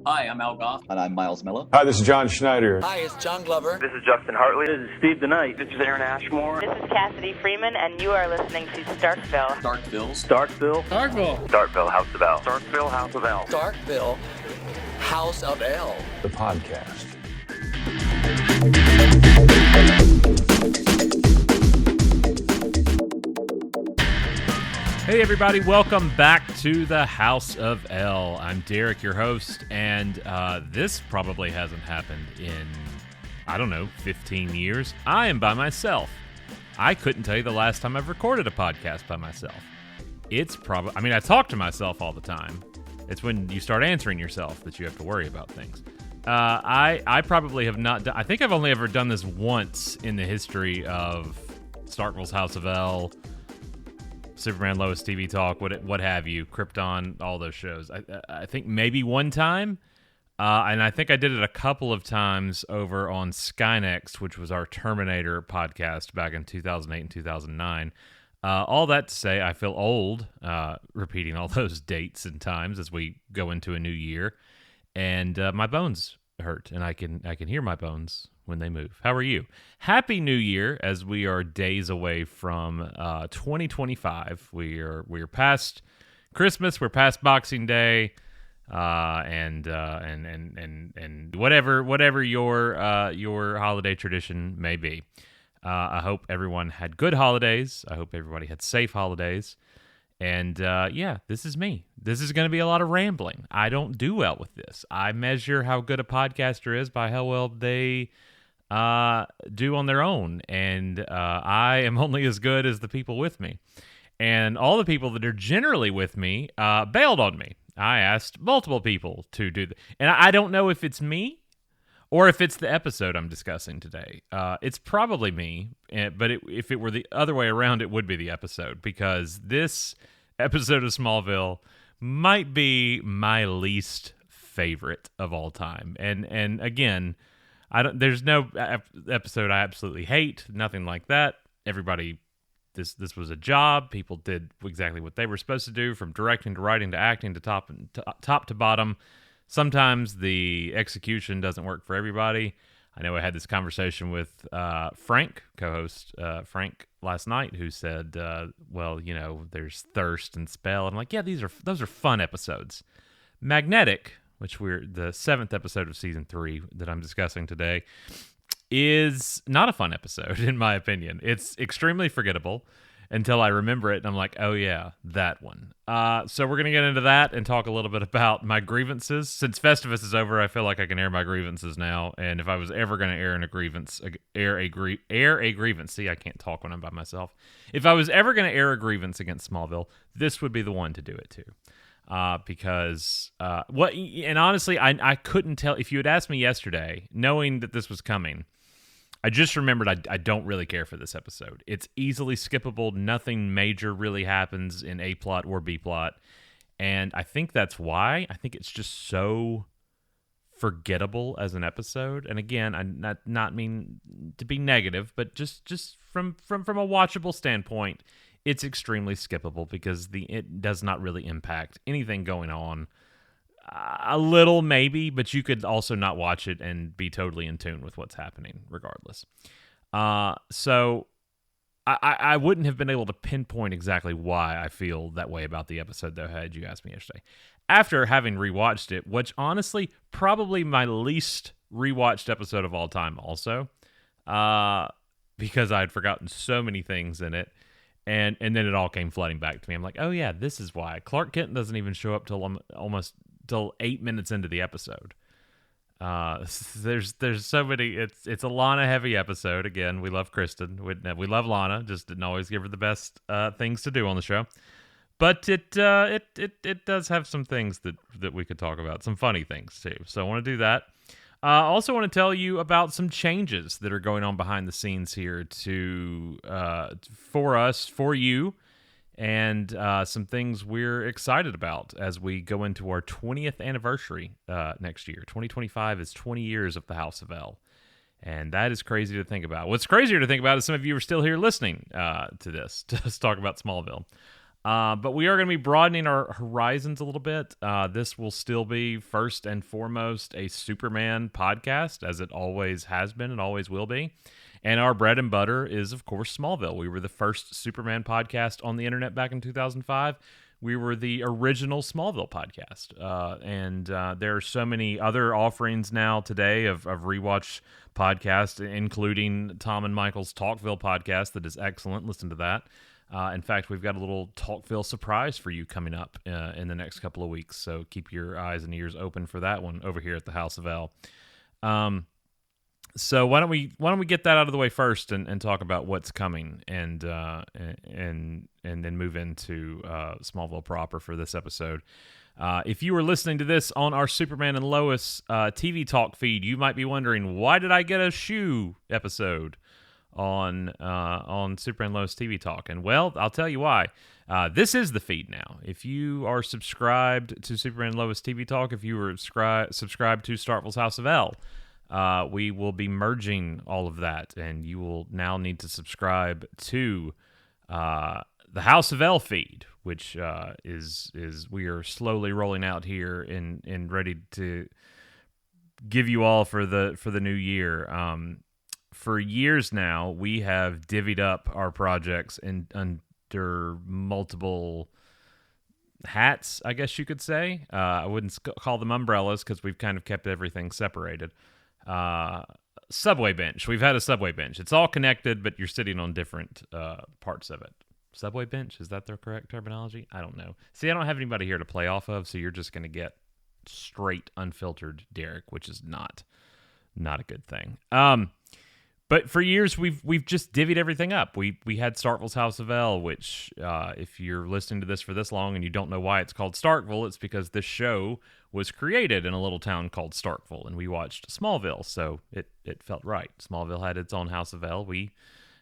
Hi, I'm Al Goff. And I'm Miles Miller. Hi, this is John Schneider. Hi, it's John Glover. This is Justin Hartley. This is Steve the Knight. This is Aaron Ashmore. This is Cassidy Freeman, and you are listening to Starkville. Starkville. Starkville. Starkville. Starkville, House of L. Starkville, House of L. Starkville, House of L. The podcast. Hey everybody, welcome back to the House of L. I'm Derek, your host, and this probably hasn't happened in, 15 years. I am by myself. I couldn't tell you the last time I've recorded a podcast by myself. It's probably, I talk to myself all the time. It's when you start answering yourself that you have to worry about things. I probably have not done, I think I've only ever done this once in the history of Starkville's House of L, Superman, Lois, TV Talk, what have you, Krypton, all those shows. I think maybe one time, and I think I did it a couple of times over on Skynext, which was our Terminator podcast back in 2008 and 2009. All that to say, I feel old repeating all those dates and times as we go into a new year, and my bones hurt, and I can hear my bones when they move. How are you? Happy New Year, as we are days away from 2025. We are past Christmas, we're past Boxing Day, and whatever your holiday tradition may be. I hope everyone had good holidays. I hope everybody had safe holidays. And this is me. This is going to be a lot of rambling. I don't do well with this. I measure how good a podcaster is by how well they do on their own, and I am only as good as the people with me. And all the people that are generally with me bailed on me. I asked multiple people to do that, and I don't know if it's me or if it's the episode I'm discussing today. It's probably me, but if it were the other way around, it would be the episode, because this episode of Smallville might be my least favorite of all time. And again, there's no episode I absolutely hate, nothing like that. Everybody, this was a job. People did exactly what they were supposed to do, from directing to writing to acting to top to bottom. Sometimes the execution doesn't work for everybody. I know I had this conversation with Frank, co-host Frank, last night, who said, there's Thirst and Spell. I'm like, yeah, those are fun episodes. Magnetic, which we're the 7th episode of season 3 that I'm discussing today, is not a fun episode, in my opinion. It's extremely forgettable until I remember it, and I'm like, oh yeah, that one. So we're going to get into that and talk a little bit about my grievances. Since Festivus is over, I feel like I can air my grievances now, and if I was ever going to air a grievance, see, I can't talk when I'm by myself. If I was ever going to air a grievance against Smallville, this would be the one to do it to. And honestly, I couldn't tell. If you had asked me yesterday, knowing that this was coming, I just remembered I don't really care for this episode. It's easily skippable. Nothing major really happens in A plot or B plot, and I think that's why. I think it's just so forgettable as an episode. And again, I not mean to be negative, but just from a watchable standpoint, it's extremely skippable because it does not really impact anything going on. A little maybe, but you could also not watch it and be totally in tune with what's happening regardless. So I wouldn't have been able to pinpoint exactly why I feel that way about the episode, though, had you asked me yesterday. After having rewatched it, which honestly, probably my least rewatched episode of all time also, because I had forgotten so many things in it. And then it all came flooding back to me. I'm like, oh yeah, this is why. Clark Kent doesn't even show up till 8 minutes into the episode. There's so many. It's a Lana heavy episode. Again, we love Kristen. We love Lana. Just didn't always give her the best things to do on the show. But it does have some things that we could talk about. Some funny things too. So I want to do that. I also want to tell you about some changes that are going on behind the scenes here for you, and some things we're excited about as we go into our 20th anniversary next year. 2025 is 20 years of the House of L, and that is crazy to think about. What's crazier to think about is some of you are still here listening to this, to us talk about Smallville. But we are going to be broadening our horizons a little bit. This will still be first and foremost a Superman podcast, as it always has been and always will be. And our bread and butter is, of course, Smallville. We were the first Superman podcast on the internet back in 2005. We were the original Smallville podcast. And there are so many other offerings now today of rewatch podcasts, including Tom and Michael's Talkville podcast that is excellent. Listen to that. In fact, we've got a little Talkville surprise for you coming up in the next couple of weeks. So keep your eyes and ears open for that one over here at the House of L. So why don't we get that out of the way first and talk about what's coming and then move into Smallville proper for this episode. If you were listening to this on our Superman and Lois TV talk feed, you might be wondering, why did I get a shoe episode on Superman and Lois TV talk? And well, I'll tell you why. This is the feed now. If you are subscribed to Superman and Lois TV talk, if you were subscribed to Starkville's House of L, we will be merging all of that, and you will now need to subscribe to the House of L feed, which is we are slowly rolling out here and ready to give you all for the new year. For years now, we have divvied up our projects under multiple hats, I guess you could say. I wouldn't call them umbrellas because we've kind of kept everything separated. Subway bench. We've had a subway bench. It's all connected, but you're sitting on different parts of it. Subway bench? Is that the correct terminology? I don't know. See, I don't have anybody here to play off of, so you're just going to get straight, unfiltered Derek, which is not a good thing. But for years, we've just divvied everything up. We had Starkville's House of L, which, if you're listening to this for this long and you don't know why it's called Starkville, it's because this show was created in a little town called Starkville, and we watched Smallville, so it felt right. Smallville had its own House of L. We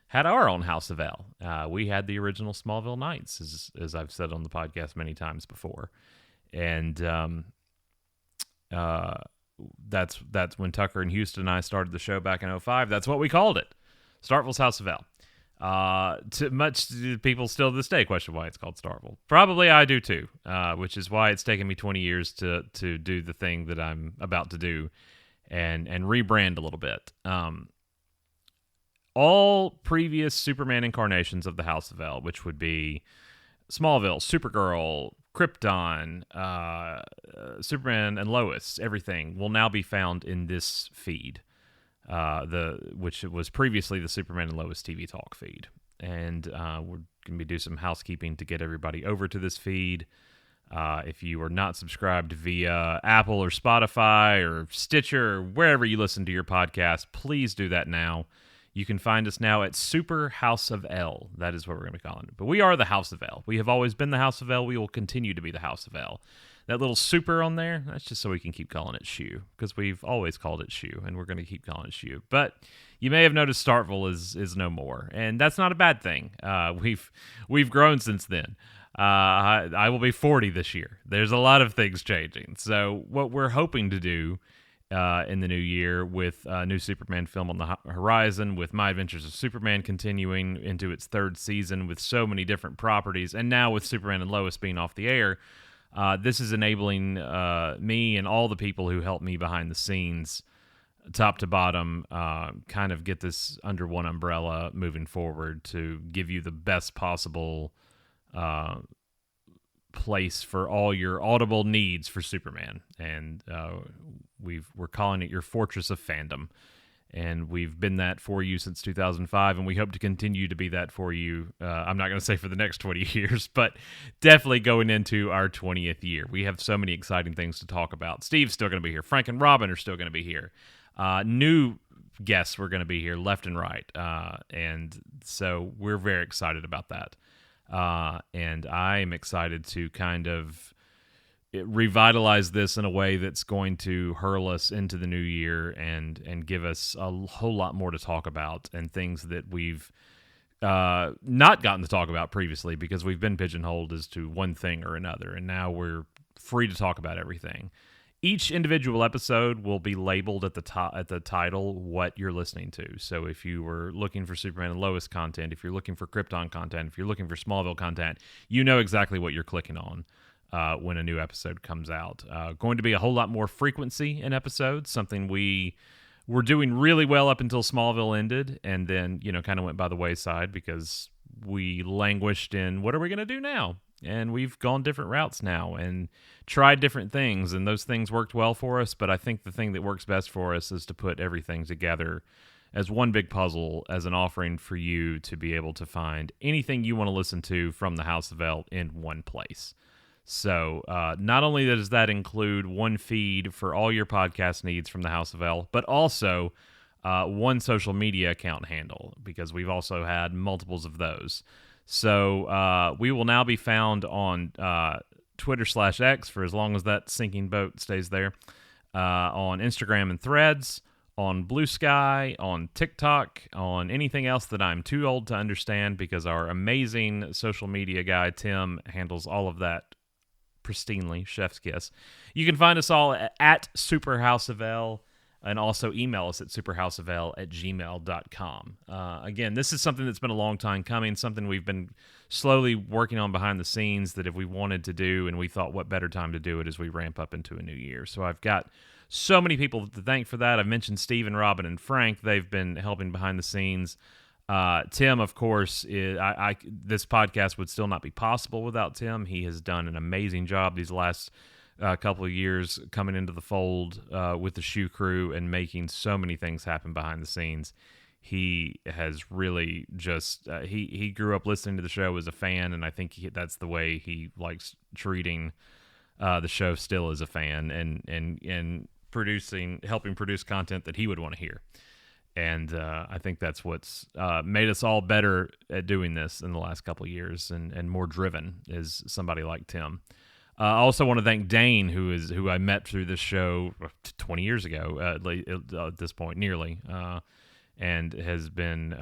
had our own House of L. We had the original Smallville Knights, as I've said on the podcast many times before. And that's when Tucker and Houston and I started the show back in 2005. That's what we called it, Starkville's House of L. Much people still to this day question why it's called Starkville. Probably I do too, which is why it's taken me 20 years to do the thing that I'm about to do and rebrand a little bit. All previous Superman incarnations of the House of L, which would be Smallville, Supergirl, Krypton, Superman and Lois, everything will now be found in this feed, which was previously the Superman and Lois TV talk feed. And we're going to do some housekeeping to get everybody over to this feed. If you are not subscribed via Apple or Spotify or Stitcher or wherever you listen to your podcast, please do that now. You can find us now at Super House of L. That is what we're going to be calling it. But we are the House of L. We have always been the House of L. We will continue to be the House of L. That little super on there, that's just so we can keep calling it Shoe, because we've always called it Shoe, and we're going to keep calling it Shoe. But you may have noticed Starkville is no more, and that's not a bad thing. We've grown since then. I will be 40 this year. There's a lot of things changing. So what we're hoping to do in the new year, with a new Superman film on the horizon, with My Adventures of Superman continuing into its third season with so many different properties, and now with Superman and Lois being off the air, this is enabling me and all the people who help me behind the scenes, top to bottom, kind of get this under one umbrella moving forward to give you the best possible place for all your audible needs for Superman. And we're calling it your Fortress of Fandom. And we've been that for you since 2005, and we hope to continue to be that for you. I'm not going to say for the next 20 years, but definitely going into our 20th year. We have so many exciting things to talk about. Steve's still going to be here. Frank and Robin are still going to be here. New guests were going to be here left and right. And so we're very excited about that. And I am excited to kind of revitalize this in a way that's going to hurl us into the new year and give us a whole lot more to talk about, and things that we've not gotten to talk about previously because we've been pigeonholed as to one thing or another, and now we're free to talk about everything. Each individual episode will be labeled at the top at the title what you're listening to. So if you were looking for Superman and Lois content, if you're looking for Krypton content, if you're looking for Smallville content, you know exactly what you're clicking on when a new episode comes out. Going to be a whole lot more frequency in episodes, something we were doing really well up until Smallville ended, and then kind of went by the wayside because we languished in what are we going to do now? And we've gone different routes now and tried different things, and those things worked well for us. But I think the thing that works best for us is to put everything together as one big puzzle, as an offering for you to be able to find anything you want to listen to from the House of L in one place. So not only does that include one feed for all your podcast needs from the House of L, but also one social media account handle, because we've also had multiples of those. So we will now be found on Twitter/X for as long as that sinking boat stays there, on Instagram and Threads, on Blue Sky, on TikTok, on anything else that I'm too old to understand, because our amazing social media guy, Tim, handles all of that pristinely, chef's kiss. You can find us all at Super House of L, and also email us at superhouseofl@gmail.com. Again, this is something that's been a long time coming, something we've been slowly working on behind the scenes that if we wanted to do, and we thought what better time to do it as we ramp up into a new year. So I've got so many people to thank for that. I've mentioned Steve and Robin and Frank. They've been helping behind the scenes. Tim, of course, this podcast would still not be possible without Tim. He has done an amazing job these last couple of years coming into the fold with the Shoe Crew and making so many things happen behind the scenes. He has really just he grew up listening to the show as a fan, and I think that's the way he likes treating the show still as a fan, and helping produce content that he would want to hear. And I think that's what's made us all better at doing this in the last couple of years, and more driven is somebody like Tim. I also want to thank Dane, who I met through this show 20 years ago at this point, nearly, and has been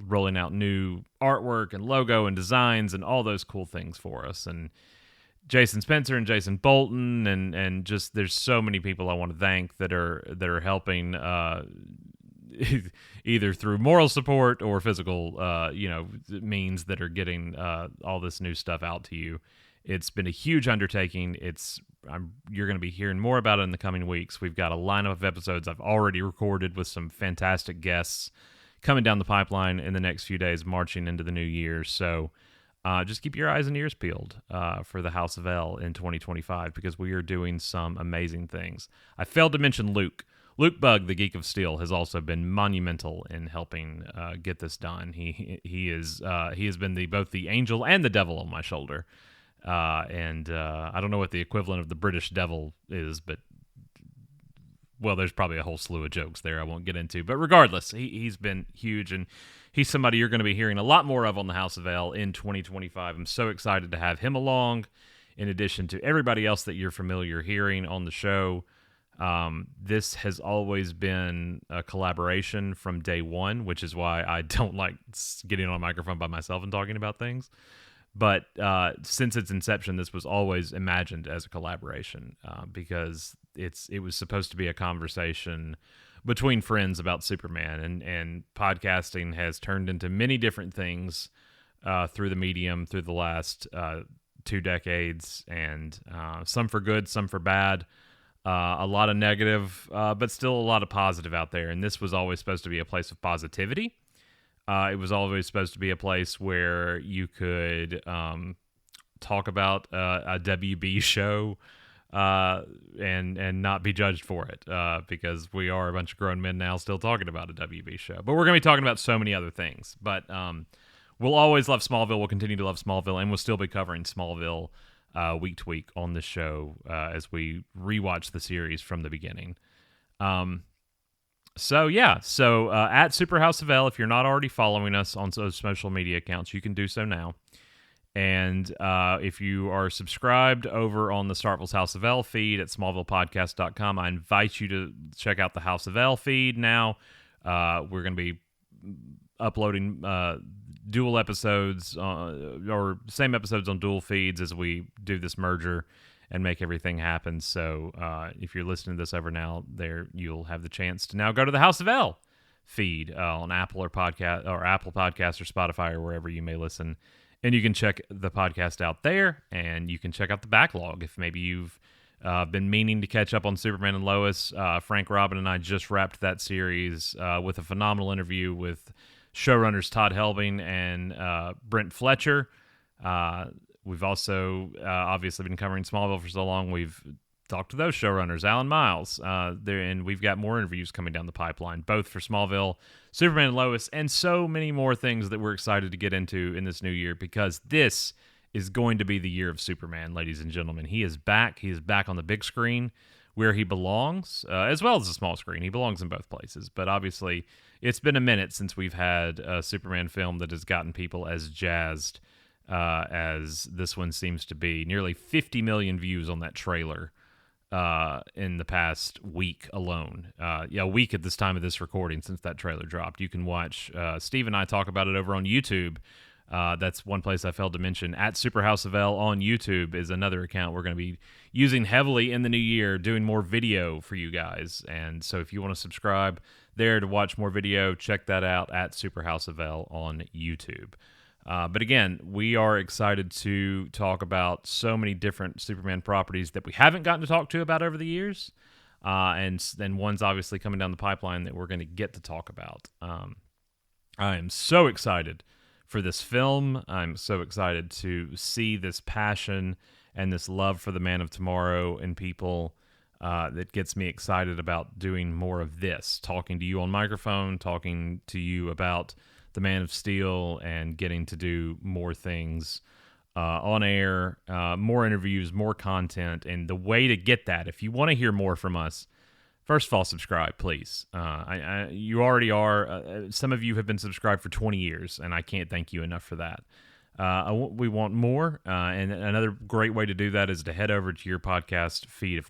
rolling out new artwork and logo and designs and all those cool things for us. And Jason Spencer and Jason Bolton, and just there's so many people I want to thank that are helping either through moral support or physical means that are getting all this new stuff out to you. It's been a huge undertaking. You're going to be hearing more about it in the coming weeks. We've got a lineup of episodes I've already recorded with some fantastic guests coming down the pipeline in the next few days, marching into the new year. So just keep your eyes and ears peeled for the House of L in 2025, because we are doing some amazing things. I failed to mention Luke. Luke Bugg, the Geek of Steel, has also been monumental in helping get this done. He has been both the angel and the devil on my shoulder. And I don't know what the equivalent of the British devil is, but, well, there's probably a whole slew of jokes there I won't get into. But regardless, he's been huge, and he's somebody you're going to be hearing a lot more of on the House of L in 2025. I'm so excited to have him along, in addition to everybody else that you're familiar hearing on the show. This has always been a collaboration from day one, which is why I don't like getting on a microphone by myself and talking about things. But since its inception, this was always imagined as a collaboration because it was supposed to be a conversation between friends about Superman, and podcasting has turned into many different things through the medium through the last 2 decades, and some for good, some for bad, a lot of negative, but still a lot of positive out there. And this was always supposed to be a place of positivity. It was always supposed to be a place where you could talk about a WB show and not be judged for it, because we are a bunch of grown men now still talking about a WB show. But we're going to be talking about so many other things. But we'll always love Smallville. We'll continue to love Smallville, and we'll still be covering Smallville week to week on the show as we rewatch the series from the beginning. So at Super House of L, if you're not already following us on those social media accounts, you can do so now. And if you are subscribed over on the Starkville's House of L feed at smallvillepodcast.com, I invite you to check out the House of L feed now. We're going to be uploading dual episodes or same episodes on dual feeds as we do this merger. and make everything happen. So if you're listening to this over now, you'll have the chance to now go to the House of L feed on Apple or Apple Podcasts or Spotify or wherever you may listen, and you can check the podcast out there, and you can check out the backlog if maybe you've been meaning to catch up on Superman and Lois. Frank Robin and I just wrapped that series with a phenomenal interview with showrunners Todd Helbing and Brent Fletcher. We've also obviously been covering Smallville for so long. We've talked to those showrunners, Alan Miles, and we've got more interviews coming down the pipeline, both for Smallville, Superman and Lois, and so many more things that we're excited to get into in this new year, because this is going to be the year of Superman, ladies and gentlemen. He is back. He is back on the big screen where he belongs, as well as the small screen. He belongs in both places, but obviously it's been a minute since we've had a Superman film that has gotten people as jazzed as this one seems to be. Nearly 50 million views on that trailer in the past week alone. A week at this time of this recording since that trailer dropped. You can watch Steve and I talk about it over on YouTube. That's one place I failed to mention. At Super House of L on YouTube is another account we're going to be using heavily in the new year, doing more video for you guys. And so if you want to subscribe there to watch more video, check that out at Super House of L on YouTube. But again, we are excited to talk about so many different Superman properties that we haven't gotten to talk to about over the years. And then one's obviously coming down the pipeline that we're going to get to talk about. I am so excited for this film. I'm so excited to see this passion and this love for the Man of Tomorrow in people that gets me excited about doing more of this, talking to you on microphone, talking to you about the Man of Steel, and getting to do more things on air, more interviews, more content. And the way to get that, if you want to hear more from us, first of all, subscribe, please. You already are. Some of you have been subscribed for 20 years, and I can't thank you enough for that. We want more, and another great way to do that is to head over to your podcast feed,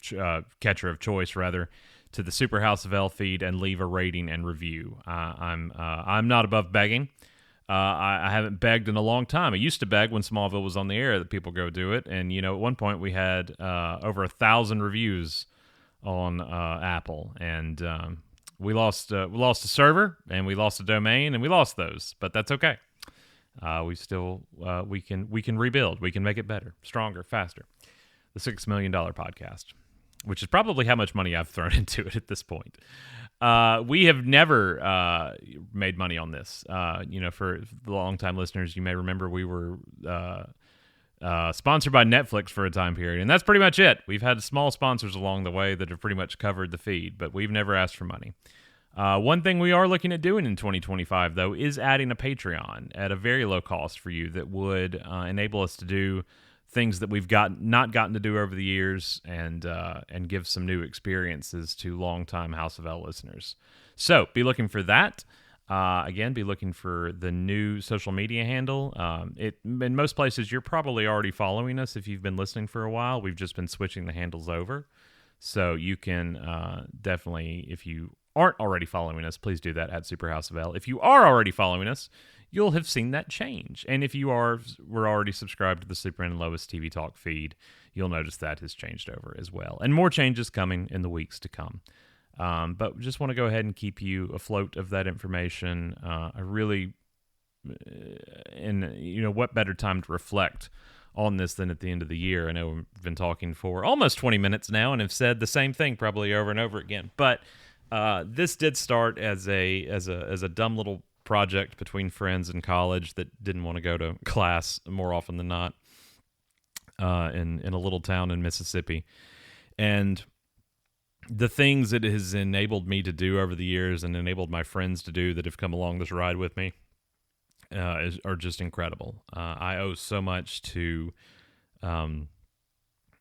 catcher of choice, rather, to the Super House of L feed, and leave a rating and review. I'm not above begging. I haven't begged in a long time. I used to beg when Smallville was on the air that people go do it, and at one point we had over 1,000 reviews on Apple, and we lost a server, and we lost a domain, and we lost those, but that's okay. We can rebuild. We can make it better, stronger, faster. The $6 Million Podcast, which is probably how much money I've thrown into it at this point. We have never made money on this. For the long-time listeners, you may remember we were sponsored by Netflix for a time period, and that's pretty much it. We've had small sponsors along the way that have pretty much covered the feed, but we've never asked for money. One thing we are looking at doing in 2025, though, is adding a Patreon at a very low cost for you that would enable us to do things that we've not gotten to do over the years, and give some new experiences to longtime House of L listeners. So be looking for that. Again, be looking for the new social media handle. In most places, you're probably already following us if you've been listening for a while. We've just been switching the handles over. So you can definitely, if you aren't already following us, please do that at Super House of L. If you are already following us, you'll have seen that change. And if you were already subscribed to the Superman and Lois TV Talk feed, you'll notice that has changed over as well. And more changes coming in the weeks to come. But just want to go ahead and keep you afloat of that information. I really, what better time to reflect on this than at the end of the year? I know we've been talking for almost 20 minutes now and have said the same thing probably over and over again. But this did start as a dumb little project between friends in college that didn't want to go to class more often than not in a little town in Mississippi. And the things it has enabled me to do over the years and enabled my friends to do that have come along this ride with me are just incredible. I owe so much to I'm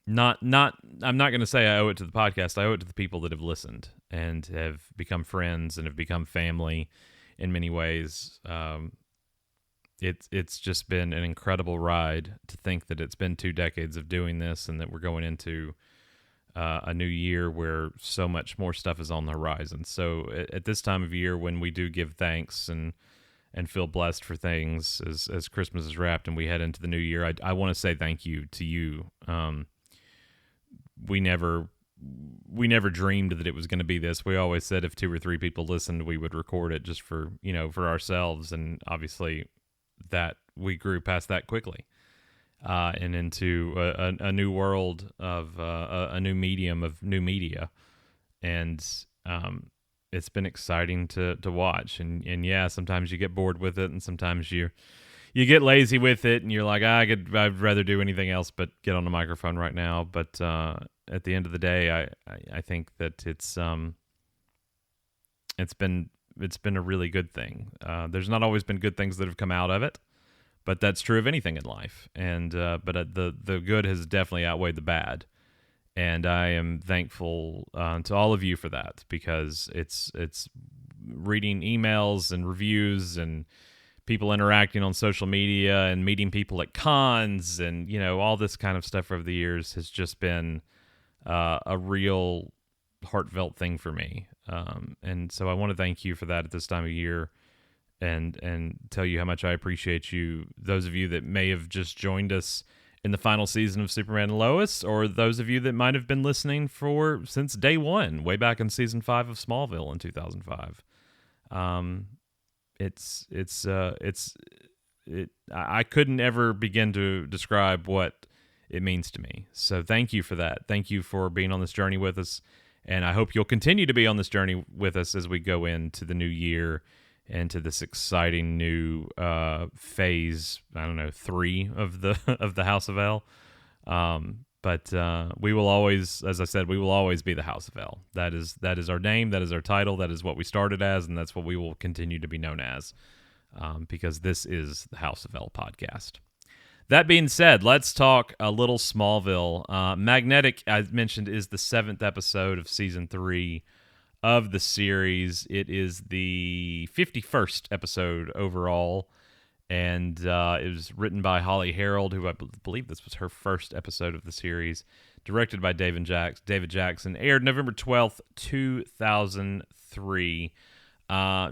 not going to say I owe it to the podcast. I owe it to the people that have listened and have become friends and have become family in many ways. It's just been an incredible ride to think that it's been 2 decades of doing this and that we're going into a new year where so much more stuff is on the horizon. So at this time of year, when we do give thanks and feel blessed for things as Christmas is wrapped and we head into the new year, I want to say thank you to you we never dreamed that it was going to be this. We always said if 2 or 3 people listened, we would record it just for, for ourselves. And obviously that we grew past that quickly, and into a new world of a new medium of new media. And it's been exciting to watch. And yeah, sometimes you get bored with it, and sometimes you get lazy with it, and you're like, I'd rather do anything else but get on the microphone right now. But at the end of the day, I think that it's been a really good thing. There's not always been good things that have come out of it, but that's true of anything in life. And but the good has definitely outweighed the bad, and I am thankful to all of you for that, because it's reading emails and reviews and people interacting on social media and meeting people at cons and all this kind of stuff over the years has just been a real heartfelt thing for me. And so I want to thank you for that at this time of year, and tell you how much I appreciate you, those of you that may have just joined us in the final season of Superman and Lois, or those of you that might have been listening since day one, way back in season 5 of Smallville in 2005. I couldn't ever begin to describe what it means to me. So thank you for that. Thank you for being on this journey with us. And I hope you'll continue to be on this journey with us as we go into the new year and to this exciting new phase, 3 of the House of L. But we will always, as I said, we will always be the House of L. That is our name, that is our title, that is what we started as, and that's what we will continue to be known as, because this is the House of L podcast. That being said, let's talk a little Smallville. Magnetic, as mentioned, is the 7th episode of season 3 of the series. It is the 51st episode overall, and it was written by Holly Harold, who I believe this was her first episode of the series, directed by David Jackson, aired November 12th, 2003.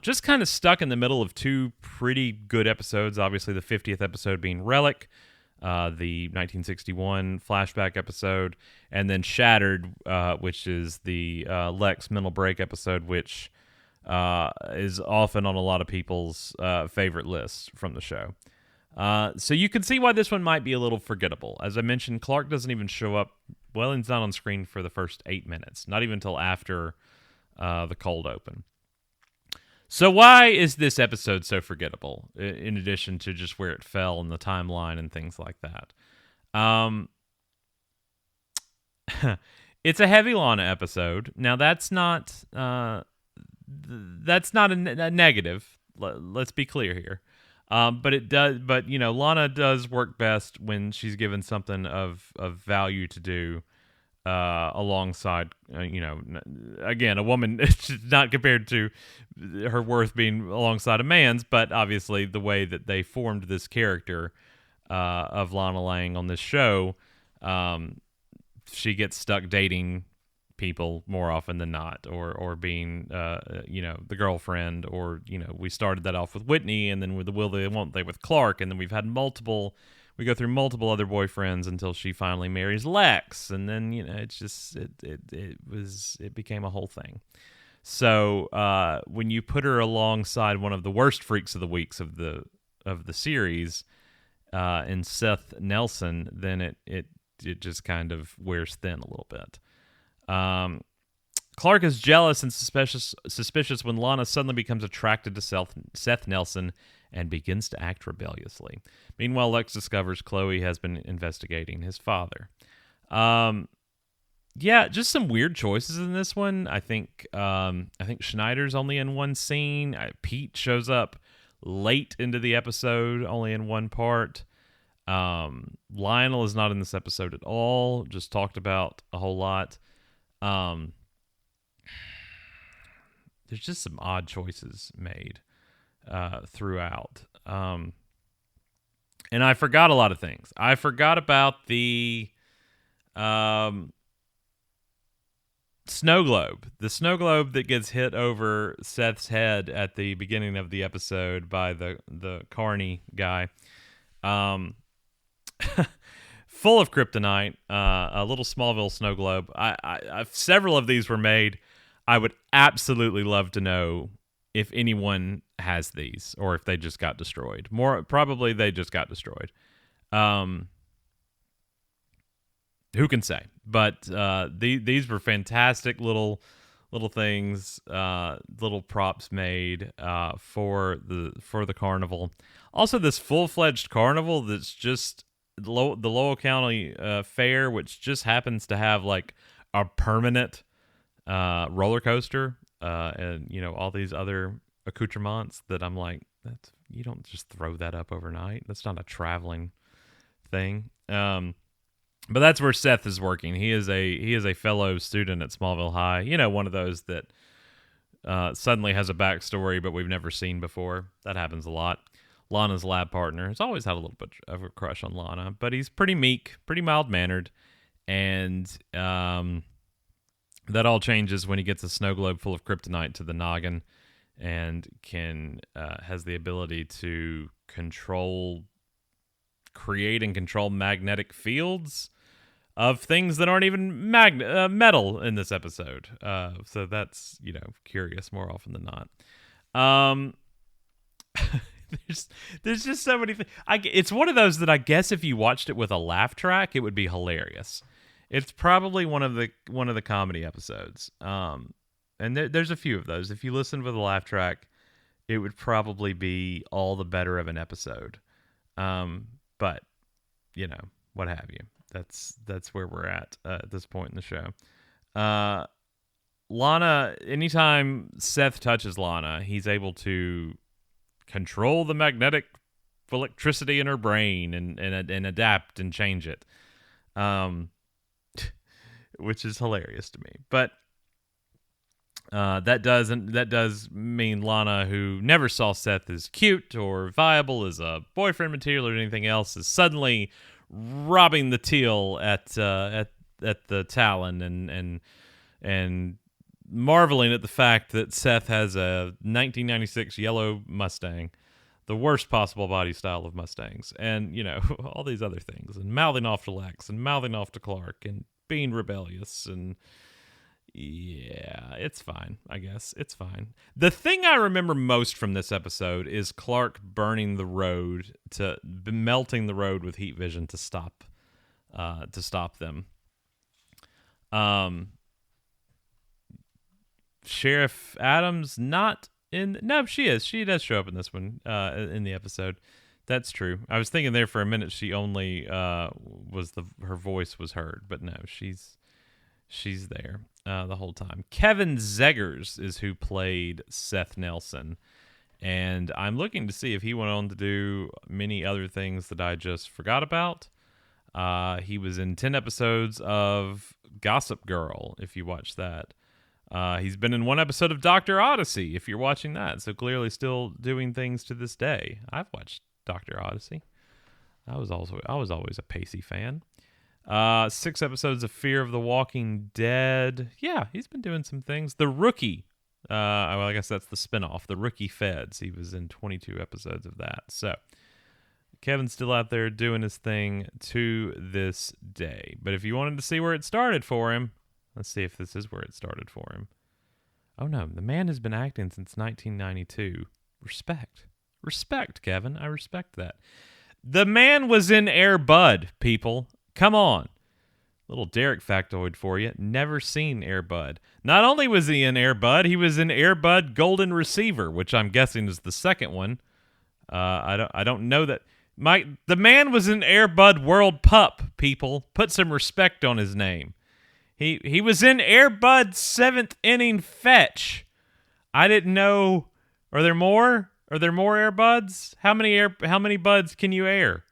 Just kind of stuck in the middle of 2 pretty good episodes, obviously the 50th episode being Relic, the 1961 flashback episode, and then Shattered, which is the Lex mental break episode, which is often on a lot of people's favorite lists from the show. So you can see why this one might be a little forgettable. As I mentioned, Clark doesn't even show up. Well, he's not on screen for the first 8 minutes, not even until after the cold open. So why is this episode so forgettable, in addition to just where it fell in the timeline and things like that? It's a heavy Lana episode. Now, that's not a negative. Let's be clear here. But it does. But Lana does work best when she's given something of value to do. Alongside, again, a woman, not compared to her worth being alongside a man's, but obviously the way that they formed this character of Lana Lang on this show, she gets stuck dating people more often than not, or being, the girlfriend, or, we started that off with Whitney, and then with the will they won't they with Clark, and then we go through multiple other boyfriends until she finally marries Lex, and then it became a whole thing. So when you put her alongside one of the worst freaks of the weeks of the series, in Seth Nelson, then it just kind of wears thin a little bit. Clark is jealous and suspicious when Lana suddenly becomes attracted to Seth Nelson and begins to act rebelliously. Meanwhile, Lex discovers Chloe has been investigating his father. Just some weird choices in this one. I think Schneider's only in one scene. Pete shows up late into the episode, only in one part. Lionel is not in this episode at all, just talked about a whole lot. There's just some odd choices made throughout. And I forgot a lot of things. I forgot about the snow globe. The snow globe that gets hit over Seth's head at the beginning of the episode by the Carney guy. full of kryptonite, a little Smallville snow globe. Several of these were made. I would absolutely love to know if anyone has these or if they just got destroyed. More probably they just got destroyed. Who can say? But these were fantastic little things, little props made for the carnival. Also, this full-fledged carnival that's just the Lowell County Fair, which just happens to have like a permanent roller coaster, and all these other accoutrements that I'm like, you don't just throw that up overnight. That's not a traveling thing. But that's where Seth is working. He is a fellow student at Smallville High. One of those that suddenly has a backstory, but we've never seen before. That happens a lot. Lana's lab partner has always had a little bit of a crush on Lana, but he's pretty meek, pretty mild-mannered, and that all changes when he gets a snow globe full of kryptonite to the noggin and has the ability to create and control magnetic fields of things that aren't even metal in this episode. So that's, curious more often than not. There's just so many things. It's one of those that I guess if you watched it with a laugh track, it would be hilarious. It's probably one of the comedy episodes. And there's a few of those. If you listen with a laugh track, it would probably be all the better of an episode. But what have you? That's where we're at this point in the show. Lana, anytime Seth touches Lana, he's able to control the magnetic electricity in her brain and adapt and change it, which is hilarious to me. But that does mean Lana, who never saw Seth as cute or viable as a boyfriend material or anything else, is suddenly robbing the teal at the Talon and marveling at the fact that Seth has a 1996 yellow Mustang, the worst possible body style of Mustangs, and all these other things, and mouthing off to Lex and mouthing off to Clark and being rebellious. And yeah, it's fine. I guess it's fine. The thing I remember most from this episode is Clark burning the road, melting the road with heat vision to stop them. Sheriff Adams not in. No, she is. She does show up in this one in the episode. That's true. I was thinking there for a minute she only her voice was heard, but no, she's there the whole time. Kevin Zegers is who played Seth Nelson, and I'm looking to see if he went on to do many other things that I just forgot about. He was in 10 episodes of Gossip Girl, if you watch that. He's been in one episode of Dr. Odyssey, if you're watching that. So clearly still doing things to this day. I've watched Dr. Odyssey. I was always a Pacey fan. 6 episodes of Fear of the Walking Dead. Yeah, he's been doing some things. The Rookie. Well, I guess that's the spinoff. The Rookie Feds. He was in 22 episodes of that. So Kevin's still out there doing his thing to this day. But if you wanted to see where it started for him, let's see if this is where it started for him. Oh no, the man has been acting since 1992. Respect, Kevin. I respect that. The man was in Air Bud, people. Come on. Little Derek factoid for you. Never seen Air Bud. Not only was he in Air Bud, he was in Air Bud Golden Receiver, which I'm guessing is the second one. I don't know that. The man was in Air Bud World Pup, people. Put some respect on his name. He was in Air Bud 7th Inning Fetch. I didn't know. Are there more? Are there more Air Buds? How many buds can you air?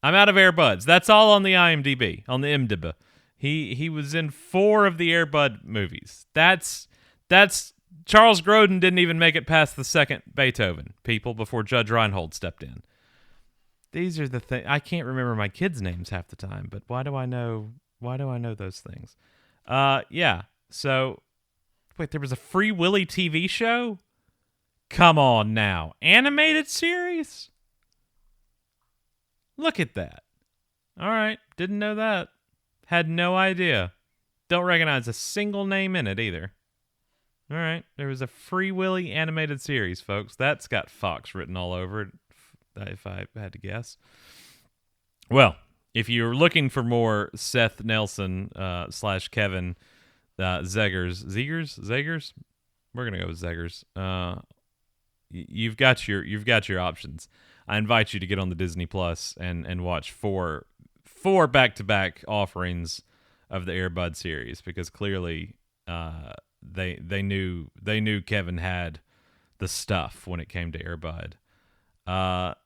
I'm out of Air Buds. That's all on the IMDb, on the IMDb. He was in 4 of the Air Bud movies. That's Charles Grodin didn't even make it past the second Beethoven, people, before Judge Reinhold stepped in. These are the things. I can't remember my kids' names half the time, but why do I know those things? Yeah. So, wait, there was a Free Willy TV show? Come on now. Animated series? Look at that. All right. Didn't know that. Had no idea. Don't recognize a single name in it either. All right. There was a Free Willy animated series, folks. That's got Fox written all over it, if I had to guess. Well, if you're looking for more Seth Nelson / Kevin Zegers, we're gonna go with Zegers. You've got your options. I invite you to get on the Disney Plus and watch four back-to-back offerings of the Air Bud series, because clearly they knew Kevin had the stuff when it came to Air Bud. Well,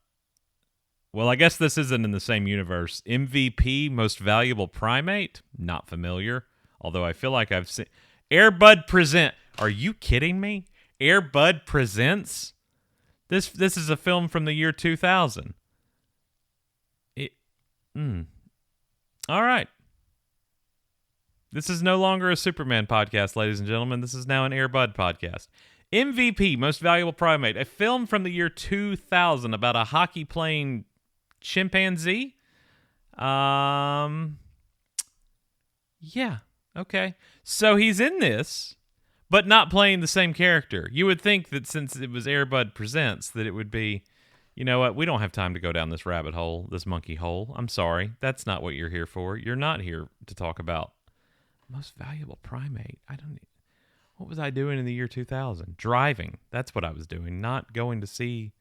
I guess this isn't in the same universe. MVP, Most Valuable Primate? Not familiar. Although I feel like I've seen... Air Bud Present. Are you kidding me? Air Bud Presents? This is a film from the year 2000. All right. This is no longer a Superman podcast, ladies and gentlemen. This is now an Air Bud podcast. MVP, Most Valuable Primate. A film from the year 2000 about a hockey-playing chimpanzee. Yeah, okay. So he's in this, but not playing the same character. You would think that since it was Air Bud Presents, that it would be, you know what, we don't have time to go down this rabbit hole, this monkey hole. I'm sorry. That's not what you're here for. You're not here to talk about Most Valuable Primate. What was I doing in the year 2000? Driving. That's what I was doing, not going to see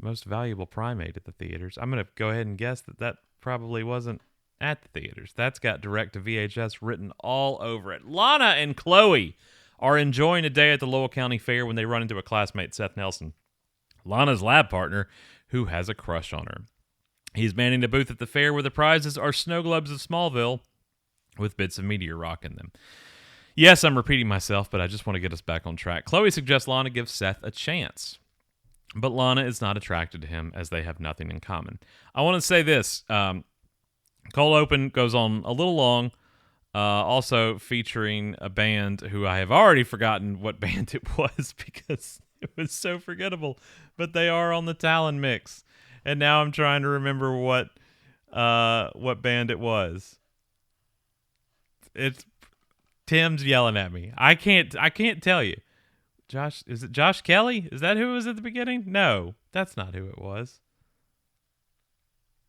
Most Valuable Primate at the theaters. I'm going to go ahead and guess that probably wasn't at the theaters. That's got direct to VHS written all over it. Lana and Chloe are enjoying a day at the Lowell County Fair when they run into a classmate, Seth Nelson, Lana's lab partner, who has a crush on her. He's manning the booth at the fair where the prizes are snow globes of Smallville with bits of meteor rock in them. Yes, I'm repeating myself, but I just want to get us back on track. Chloe suggests Lana give Seth a chance, but Lana is not attracted to him as they have nothing in common. I want to say this. Cold Open goes on a little long, also featuring a band who I have already forgotten what band it was because it was so forgettable, but they are on the Talon mix, and now I'm trying to remember what band it was. It's Tim's yelling at me. I can't tell you. Josh, is it Josh Kelly? Is that who was at the beginning? No, that's not who it was.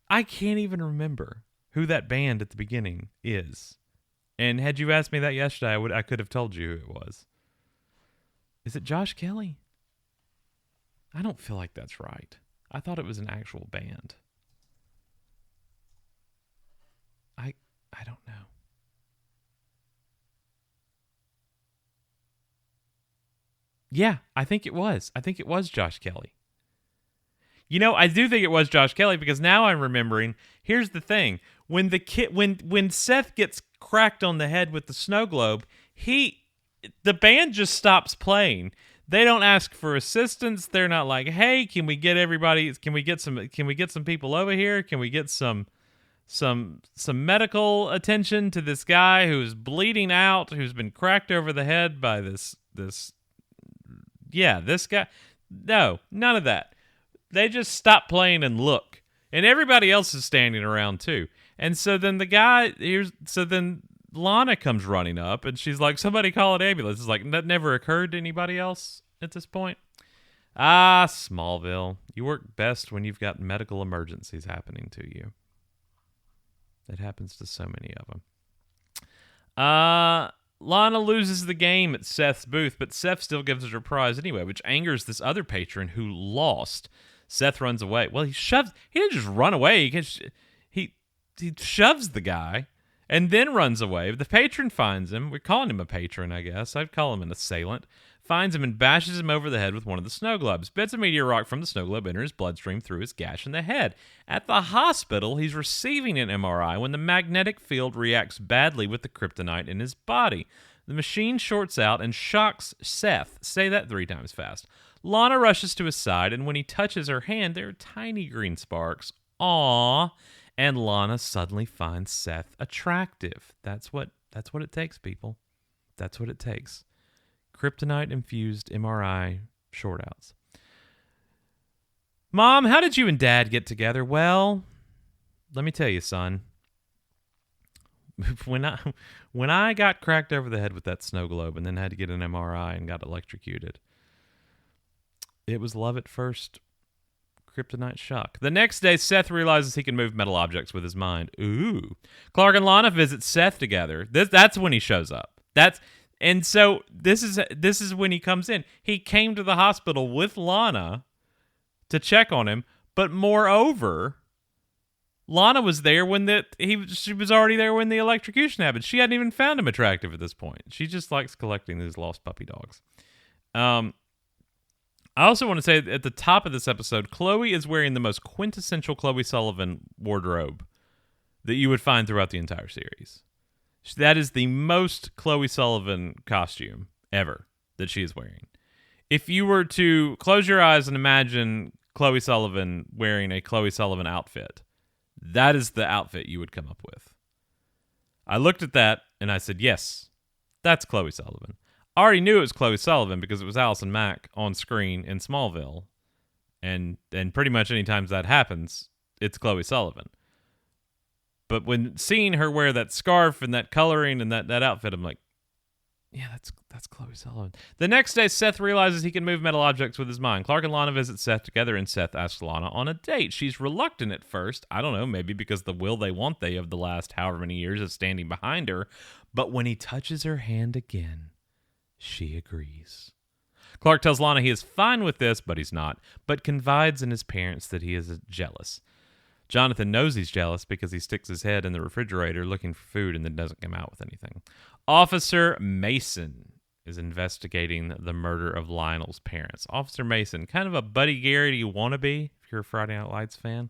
I can't even remember who that band at the beginning is. And had you asked me that yesterday, I could have told you who it was. Is it Josh Kelly? I don't feel like that's right. I thought it was an actual band. I don't know. Yeah, I think it was. I think it was Josh Kelly. You know, I do think it was Josh Kelly because now I'm remembering. Here's the thing: when Seth gets cracked on the head with the snow globe, the band just stops playing. They don't ask for assistance. They're not like, "Hey, can we get some people over here? Can we get some medical attention to this guy who's bleeding out, who's been cracked over the head by this guy." No, none of that. They just stop playing and look. And everybody else is standing around too. And so then Lana comes running up and she's like, "Somebody call an ambulance." It's like, that never occurred to anybody else at this point. Smallville. You work best when you've got medical emergencies happening to you. It happens to so many of them. Lana loses the game at Seth's booth, but Seth still gives her a prize anyway, which angers this other patron who lost. Seth runs away. Well, he didn't just run away. He shoves the guy and then runs away. The patron finds him. We're calling him a patron, I guess. I'd call him an assailant. Finds him and bashes him over the head with one of the snow globes. Bits of meteor rock from the snow globe enter his bloodstream through his gash in the head. At the hospital, he's receiving an MRI when the magnetic field reacts badly with the kryptonite in his body. The machine shorts out and shocks Seth. Say that 3 times fast. Lana rushes to his side, and when he touches her hand, there are tiny green sparks. Aww. And Lana suddenly finds Seth attractive. That's what it takes, people. That's what it takes. Kryptonite-infused MRI short-outs. Mom, how did you and Dad get together? Well, let me tell you, son. When I got cracked over the head with that snow globe and then had to get an MRI and got electrocuted, it was love at first kryptonite shock. The next day, Seth realizes he can move metal objects with his mind. Ooh. Clark and Lana visit Seth together. That's when he shows up. So this is when he comes in. He came to the hospital with Lana to check on him, but moreover, Lana was there when she was already there when the electrocution happened. She hadn't even found him attractive at this point. She just likes collecting these lost puppy dogs. I also want to say at the top of this episode, Chloe is wearing the most quintessential Chloe Sullivan wardrobe that you would find throughout the entire series. That is the most Chloe Sullivan costume ever that she is wearing. If you were to close your eyes and imagine Chloe Sullivan wearing a Chloe Sullivan outfit, that is the outfit you would come up with. I looked at that and I said, yes, that's Chloe Sullivan. I already knew it was Chloe Sullivan because it was Allison Mack on screen in Smallville. And pretty much any time that happens, it's Chloe Sullivan. But when seeing her wear that scarf and that coloring and that outfit, I'm like, yeah, that's Chloe Sullivan. The next day, Seth realizes he can move metal objects with his mind. Clark and Lana visit Seth together, and Seth asks Lana on a date. She's reluctant at first. I don't know, maybe because the will they want they of the last however many years is standing behind her. But when he touches her hand again, she agrees. Clark tells Lana he is fine with this, but he's not, but confides in his parents that he is jealous. Jonathan knows he's jealous because he sticks his head in the refrigerator looking for food and then doesn't come out with anything. Officer Mason is investigating the murder of Lionel's parents. Officer Mason, kind of a Buddy Garrity wannabe, if you're a Friday Night Lights fan.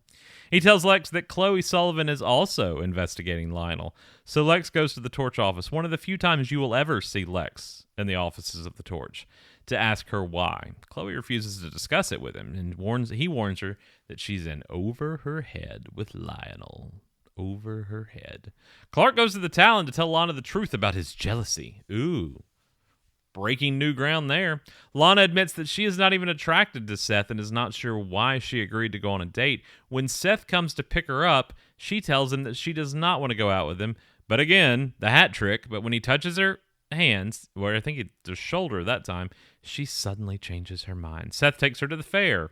He tells Lex that Chloe Sullivan is also investigating Lionel. So Lex goes to the Torch office, one of the few times you will ever see Lex in the offices of the Torch, to ask her why. Chloe refuses to discuss it with him and he warns her that she's in over her head with Lionel. Over her head. Clark goes to the Talon to tell Lana the truth about his jealousy. Ooh. Breaking new ground there. Lana admits that she is not even attracted to Seth and is not sure why she agreed to go on a date. When Seth comes to pick her up, she tells him that she does not want to go out with him. But again, the hat trick. But when he touches her hands, where I think it's the shoulder that time, she suddenly changes her mind. Seth takes her to the fair.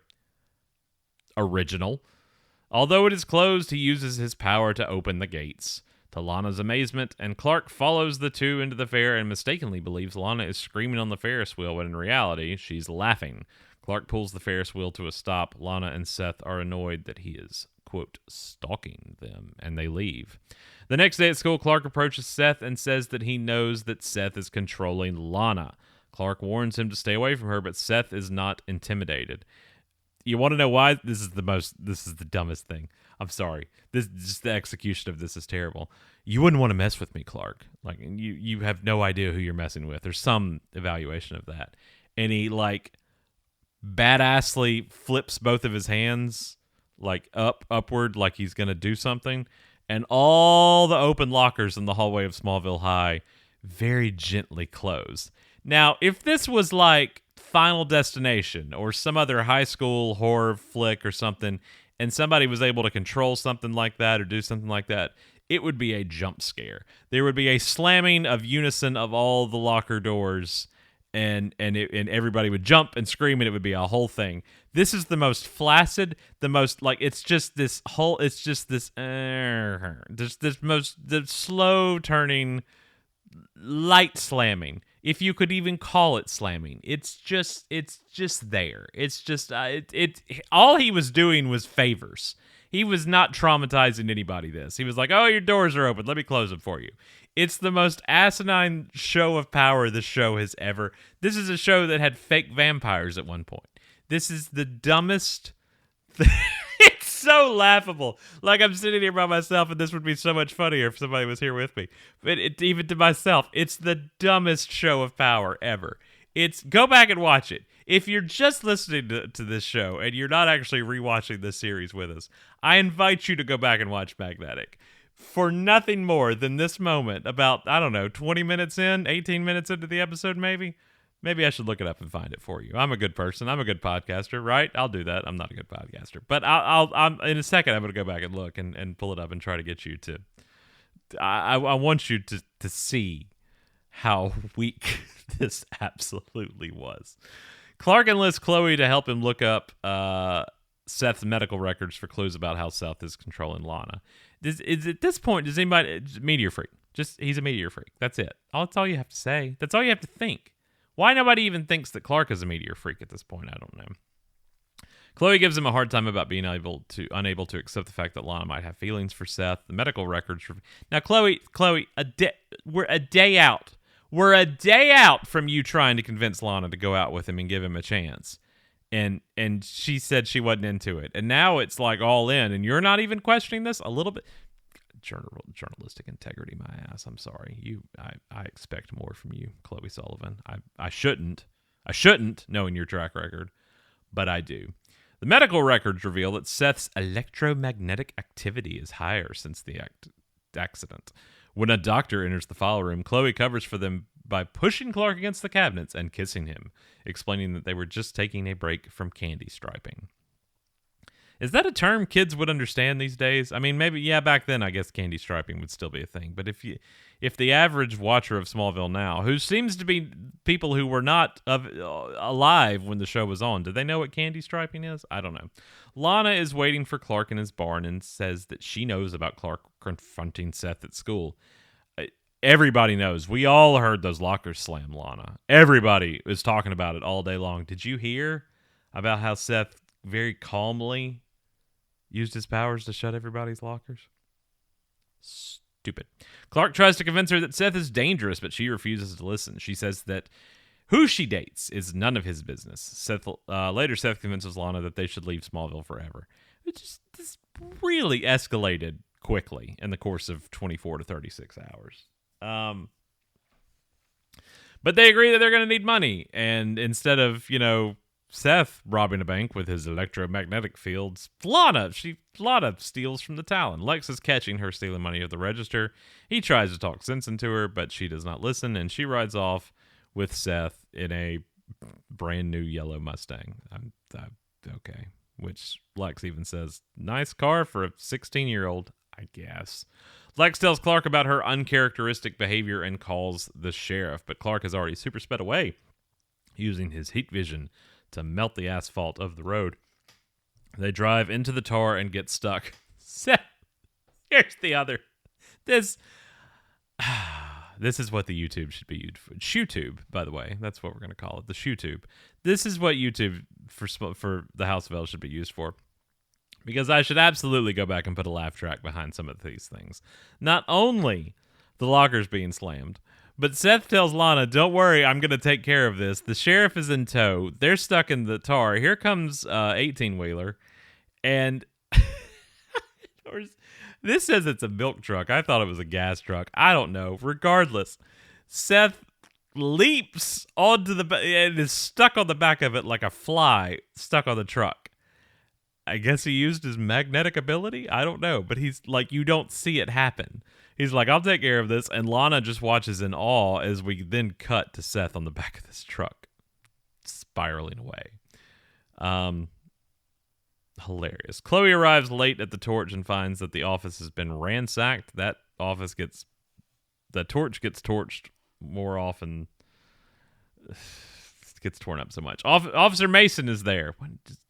Original. Although it is closed, he uses his power to open the gates. To Lana's amazement, and Clark follows the two into the fair and mistakenly believes Lana is screaming on the Ferris wheel, when in reality, she's laughing. Clark pulls the Ferris wheel to a stop. Lana and Seth are annoyed that he is, quote, stalking them, and they leave. The next day at school, Clark approaches Seth and says that he knows that Seth is controlling Lana. Clark warns him to stay away from her, but Seth is not intimidated. You want to know why? This is the dumbest thing. I'm sorry. Just the execution of this is terrible. You wouldn't want to mess with me, Clark. Like, you have no idea who you're messing with. There's some evaluation of that. And he, like, badassly flips both of his hands, like, upward, like he's going to do something. And all the open lockers in the hallway of Smallville High very gently close. Now, if this was, like, Final Destination or some other high school horror flick or something, and somebody was able to control something like that or do something like that, it would be a jump scare. There would be a slamming of unison of all the locker doors, and everybody would jump and scream, and it would be a whole thing. This is the most flaccid, the most, like, the slow turning, light slamming. If you could even call it slamming, it's just there. It's just all he was doing was favors. He was not traumatizing anybody. He was like, "Oh, your doors are open. Let me close them for you." It's the most asinine show of power this show has ever. This is a show that had fake vampires at one point. This is the dumbest. It's so laughable. Like, I'm sitting here by myself, and this would be so much funnier if somebody was here with me. But even to myself, it's the dumbest show of power ever. Go back and watch it. If you're just listening to this show and you're not actually rewatching this series with us, I invite you to go back and watch Magnetic. For nothing more than this moment, about, 20 minutes in, 18 minutes into the episode maybe, Maybe I should look it up and find it for you. I'm a good person. I'm a good podcaster, right? I'll do that. I'm not a good podcaster, but I'm in a second. I'm going to go back and look and pull it up and try to get you to. I want you to see how weak this absolutely was. Clark enlists Chloe to help him look up Seth's medical records for clues about how Seth is controlling Lana. At this point, does anybody meteor freak? Just he's a meteor freak. That's it. That's all you have to say. That's all you have to think. Why nobody even thinks that Clark is a meteor freak at this point, I don't know. Chloe gives him a hard time about being unable to accept the fact that Lana might have feelings for Seth. The medical records. Now, Chloe, we're a day out. We're a day out from you trying to convince Lana to go out with him and give him a chance. And she said she wasn't into it. And now it's like all in, and you're not even questioning this a little bit. Journalistic integrity, my ass. I'm sorry. I expect more from you, Chloe Sullivan. I shouldn't, knowing your track record, but I do. The medical records reveal that Seth's electromagnetic activity is higher since the accident. When a doctor enters the file room, Chloe covers for them by pushing Clark against the cabinets and kissing him, explaining that they were just taking a break from candy striping. Is that a term kids would understand these days? I mean, maybe, yeah, back then I guess candy striping would still be a thing. But if the average watcher of Smallville now, who seems to be people who were not alive when the show was on, do they know what candy striping is? I don't know. Lana is waiting for Clark in his barn and says that she knows about Clark confronting Seth at school. Everybody knows. We all heard those lockers slam, Lana. Everybody is talking about it all day long. Did you hear about how Seth very calmly used his powers to shut everybody's lockers? Stupid. Clark tries to convince her that Seth is dangerous, but she refuses to listen. She says that who she dates is none of his business. Later, Seth convinces Lana that they should leave Smallville forever. This really escalated quickly in the course of 24 to 36 hours. But they agree that they're going to need money, and instead of, Seth robbing a bank with his electromagnetic fields, Lana steals from the Talon. Lex is catching her stealing money at the register. He tries to talk sense into her, but she does not listen, and she rides off with Seth in a brand new yellow Mustang. Okay. Which Lex even says, nice car for a 16-year-old, I guess. Lex tells Clark about her uncharacteristic behavior and calls the sheriff, but Clark has already super sped away, using his heat vision to melt the asphalt of the road. They drive into the tar and get stuck. Here's the other. This is what the YouTube should be used for. ShoeTube, by the way. That's what we're going to call it. The ShoeTube. This is what YouTube for the House of L should be used for. Because I should absolutely go back and put a laugh track behind some of these things. Not only the lockers being slammed, but Seth tells Lana, don't worry, I'm going to take care of this. The sheriff is in tow. They're stuck in the tar. Here comes 18-wheeler. And this says it's a milk truck. I thought it was a gas truck. I don't know. Regardless, Seth leaps onto and is stuck on the back of it like a fly stuck on the truck. I guess he used his magnetic ability? I don't know. But he's like, you don't see it happen. He's like, I'll take care of this. And Lana just watches in awe as we then cut to Seth on the back of this truck, spiraling away. Hilarious. Chloe arrives late at the Torch and finds that the office has been ransacked. The Torch gets torched more often. It gets torn up so much. Officer Mason is there.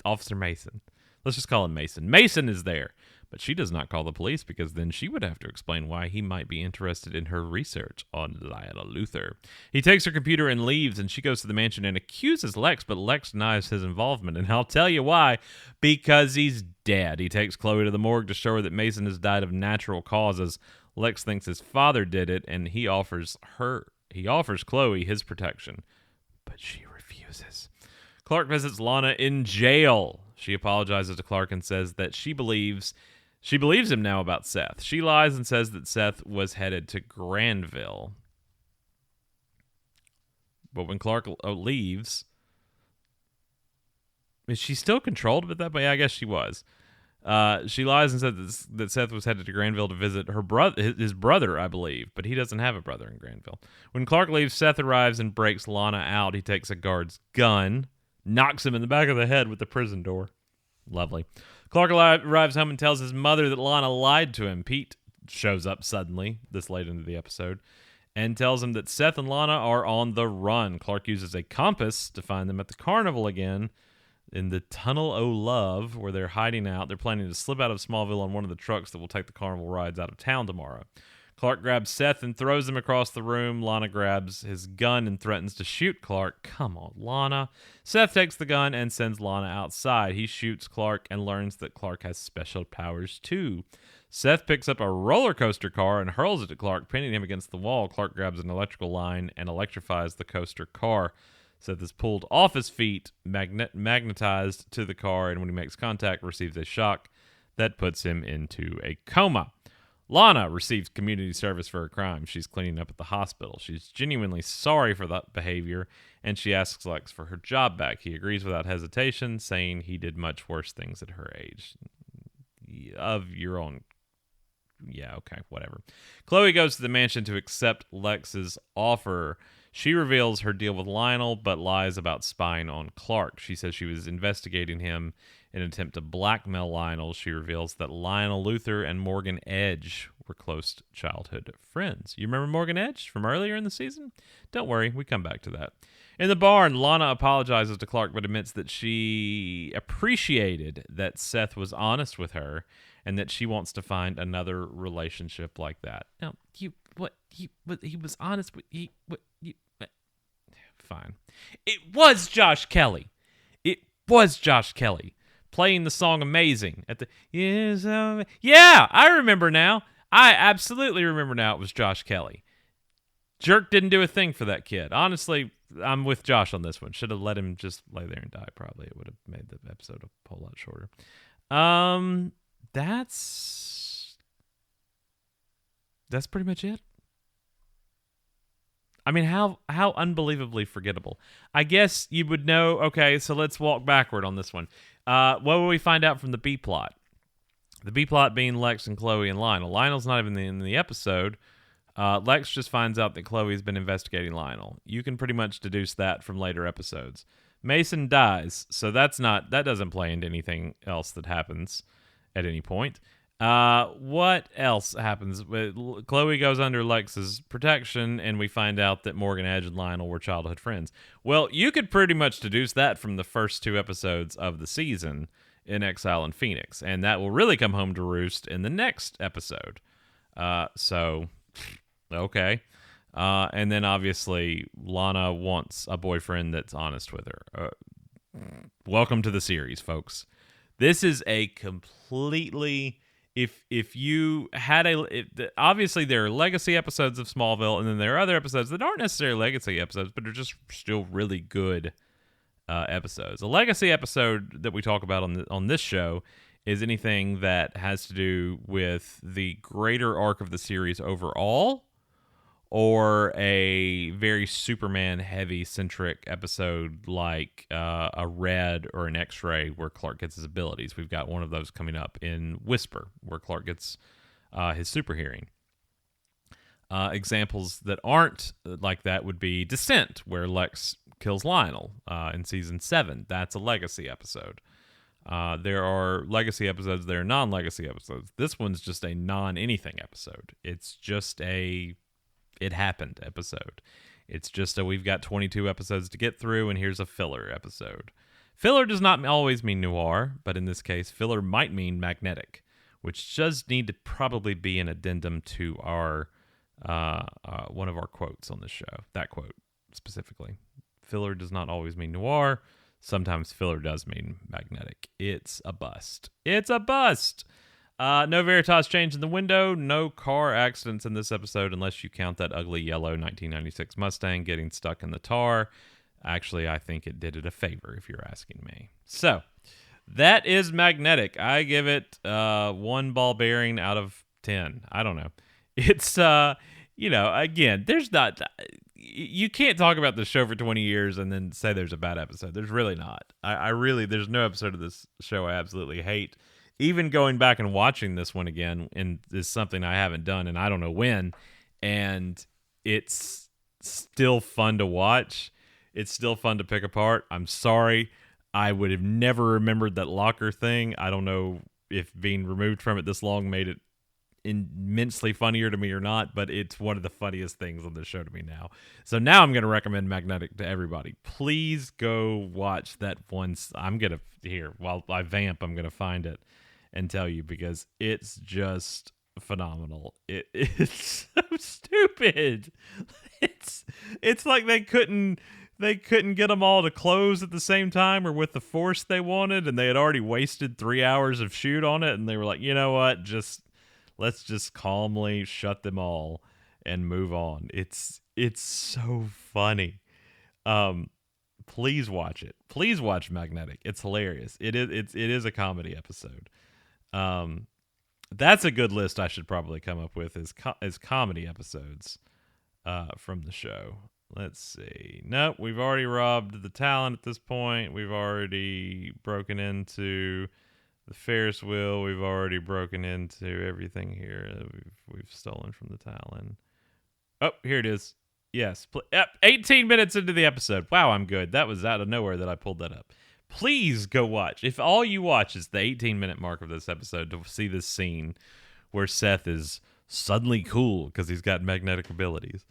Officer Mason. Let's just call him Mason. Mason is there. But she does not call the police because then she would have to explain why he might be interested in her research on Lila Luthor. He takes her computer and leaves, and she goes to the mansion and accuses Lex, but Lex denies his involvement, and I'll tell you why. Because he's dead. He takes Chloe to the morgue to show her that Mason has died of natural causes. Lex thinks his father did it, and he offers Chloe his protection, but she refuses. Clark visits Lana in jail. She apologizes to Clark and says that she believes him now about Seth. She lies and says that Seth was headed to Granville. But when Clark leaves, is she still controlled with that? But yeah, I guess she was. She lies and says that Seth was headed to Granville to visit his brother, I believe, but he doesn't have a brother in Granville. When Clark leaves, Seth arrives and breaks Lana out. He takes a guard's gun, knocks him in the back of the head with the prison door. Lovely. Clark arrives home and tells his mother that Lana lied to him. Pete shows up suddenly, this late into the episode, and tells him that Seth and Lana are on the run. Clark uses a compass to find them at the carnival again in the Tunnel o' Love, where they're hiding out. They're planning to slip out of Smallville on one of the trucks that will take the carnival rides out of town tomorrow. Clark grabs Seth and throws him across the room. Lana grabs his gun and threatens to shoot Clark. Come on, Lana. Seth takes the gun and sends Lana outside. He shoots Clark and learns that Clark has special powers too. Seth picks up a roller coaster car and hurls it at Clark, pinning him against the wall. Clark grabs an electrical line and electrifies the coaster car. Seth is pulled off his feet, magnetized to the car, and when he makes contact, receives a shock that puts him into a coma. Lana receives community service for her crime. She's cleaning up at the hospital. She's genuinely sorry for that behavior, and she asks Lex for her job back. He agrees without hesitation, saying he did much worse things at her age. Of your own. Yeah, okay, whatever. Chloe goes to the mansion to accept Lex's offer. She reveals her deal with Lionel, but lies about spying on Clark. She says she was investigating him in an attempt to blackmail Lionel. She reveals that Lionel Luthor and Morgan Edge were close childhood friends. You remember Morgan Edge from earlier in the season? Don't worry, we come back to that. In the barn, Lana apologizes to Clark, but admits that she appreciated that Seth was honest with her and that she wants to find another relationship like that. Now, he was honest with fine. It was Josh Kelly. It was Josh Kelly playing the song "Amazing" at the yeah. I remember now. I absolutely remember now. It was Josh Kelly. Jerk didn't do a thing for that kid. Honestly, I'm with Josh on this one. Should have let him just lay there and die. Probably it would have made the episode a whole lot shorter. That's pretty much it. I mean, how unbelievably forgettable. I guess you would know. Okay, so let's walk backward on this one. What will we find out from the B plot? The B plot being Lex and Chloe and Lionel. Lionel's not even in the episode. Lex just finds out that Chloe's been investigating Lionel. You can pretty much deduce that from later episodes. Mason dies, so that doesn't play into anything else that happens at any point. What else happens? Chloe goes under Lex's protection, and we find out that Morgan Edge and Lionel were childhood friends. Well, you could pretty much deduce that from the first 2 episodes of the season in Exile and Phoenix, and that will really come home to roost in the next episode. Okay. And then obviously Lana wants a boyfriend that's honest with her. Welcome to the series, folks. This is a completely... If you had obviously there are legacy episodes of Smallville, and then there are other episodes that aren't necessarily legacy episodes, but are just still really good episodes. A legacy episode that we talk about on this show is anything that has to do with the greater arc of the series overall, or a very Superman-heavy centric episode like a Red or an X-Ray where Clark gets his abilities. We've got one of those coming up in Whisper where Clark gets his super hearing. Examples that aren't like that would be Descent, where Lex kills Lionel in season 7. That's a legacy episode. There are legacy episodes, there are non-legacy episodes. This one's just a non-anything episode. It's just a it happened episode. It's just we've got 22 episodes to get through, and here's a filler episode. Filler does not always mean noir, but in this case, filler might mean magnetic, which does need to probably be an addendum to our one of our quotes on this show. That quote specifically. Filler does not always mean noir. Sometimes filler does mean magnetic. It's a bust. It's a bust! No Veritas change in the window. No car accidents in this episode unless you count that ugly yellow 1996 Mustang getting stuck in the tar. Actually, I think it did it a favor if you're asking me. So, that is magnetic. I give it 1 ball bearing out of 10. I don't know. It's, again, there's not... You can't talk about the show for 20 years and then say there's a bad episode. There's really not. I really... There's no episode of this show I absolutely hate. even going back and watching this one again, and is something I haven't done, and I don't know when, and it's still fun to watch. It's still fun to pick apart. I'm sorry. I would have never remembered that locker thing. I don't know if being removed from it this long made it immensely funnier to me or not, but it's one of the funniest things on the show to me now. So now I'm going to recommend Magnetic to everybody. Please go watch that one. I'm going to, here, while I vamp, I'm going to find it and tell you, because it's just phenomenal. It's so stupid. It's like they couldn't get them all to close at the same time or with the force they wanted, and they had already wasted 3 hours of shoot on it, and they were like, you know what, let's just calmly shut them all and move on. It's so funny. Please watch it. Please watch Magnetic. It's hilarious. It is a comedy episode. That's a good list I should probably come up with, is comedy episodes from the show. Let's see. Nope, we've already robbed the talent at this point. We've already broken into the Ferris wheel. We've already broken into everything here. We've stolen from the Talon. Oh, here it is. Yes. 18 minutes into the episode. Wow, I'm good. That was out of nowhere that I pulled that up. Please go watch. If all you watch is the 18-minute mark of this episode to see this scene where Seth is suddenly cool because he's got magnetic abilities,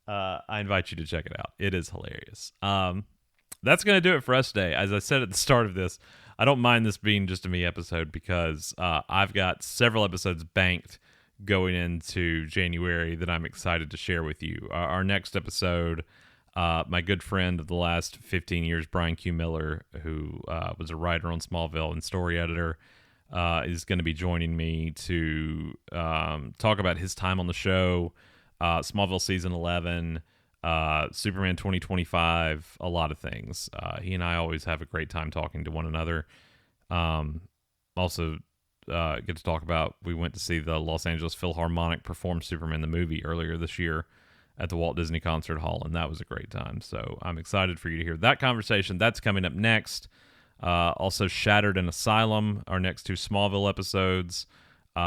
I invite you to check it out. It is hilarious. That's going to do it for us today. As I said at the start of this, I don't mind this being just a me episode because I've got several episodes banked going into January that I'm excited to share with you. Our next episode, my good friend of the last 15 years, Brian Q. Miller, who was a writer on Smallville and story editor, is going to be joining me to talk about his time on the show, Smallville Season 11, Superman 2025, a lot of things. He and I always have a great time talking to one another. Also, get to talk about, we went to see the Los Angeles Philharmonic perform Superman the movie earlier this year at the Walt Disney Concert Hall, and that was a great time. So I'm excited for you to hear that conversation. That's coming up next. Also, Shattered and Asylum, our next two Smallville episodes,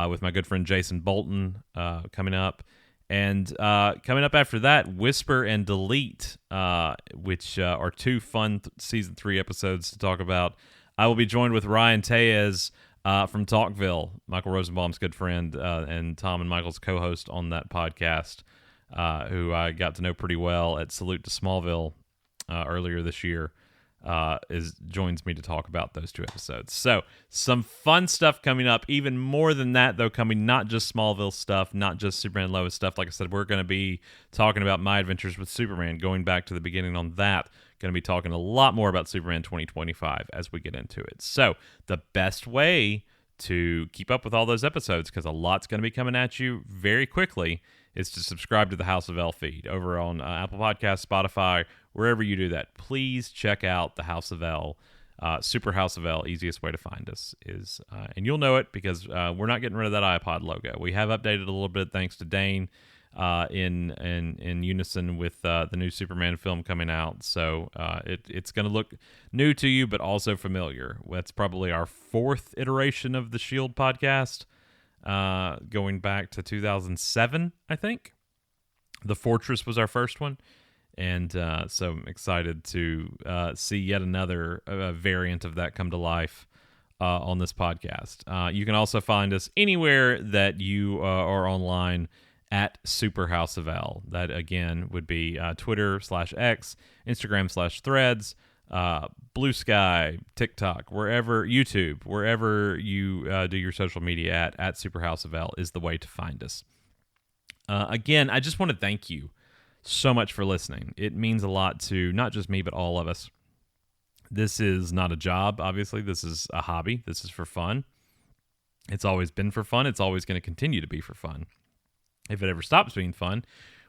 with my good friend Jason Bolton coming up. And coming up after that, Whisper and Delete, which are two fun Season 3 episodes to talk about. I will be joined with Ryan Tellez from Talkville, Michael Rosenbaum's good friend, and Tom and Michael's co-host on that podcast, who I got to know pretty well at Salute to Smallville earlier this year. Joins me to talk about those two episodes. So some fun stuff coming up. Even more than that, though, coming not just Smallville stuff, not just Superman and Lois stuff. Like I said, we're going to be talking about my adventures with Superman, going back to the beginning on that. Going to be talking a lot more about Superman 2025 as we get into it. So the best way to keep up with all those episodes, because a lot's going to be coming at you very quickly, is to subscribe to the House of L feed over on Apple Podcasts, Spotify, wherever you do that. Please check out the House of L, Super House of L. Easiest way to find us is, and you'll know it because we're not getting rid of that iPod logo. We have updated a little bit thanks to Dane in unison with the new Superman film coming out. So it's going to look new to you, but also familiar. That's probably our fourth iteration of the Shield podcast. Going back to 2007, I think. The Fortress was our first one. And so I'm excited to see yet another variant of that come to life on this podcast. You can also find us anywhere that you are online at Super House of L. That, again, would be Twitter/X, Instagram/Threads, Blue Sky, TikTok, wherever, YouTube, wherever you do your social media at Super House of L is the way to find us. Again, I just want to thank you so much for listening. It means a lot to not just me, but all of us. This is not a job, obviously. This is a hobby. This is for fun. It's always been for fun. It's always going to continue to be for fun. If it ever stops being fun,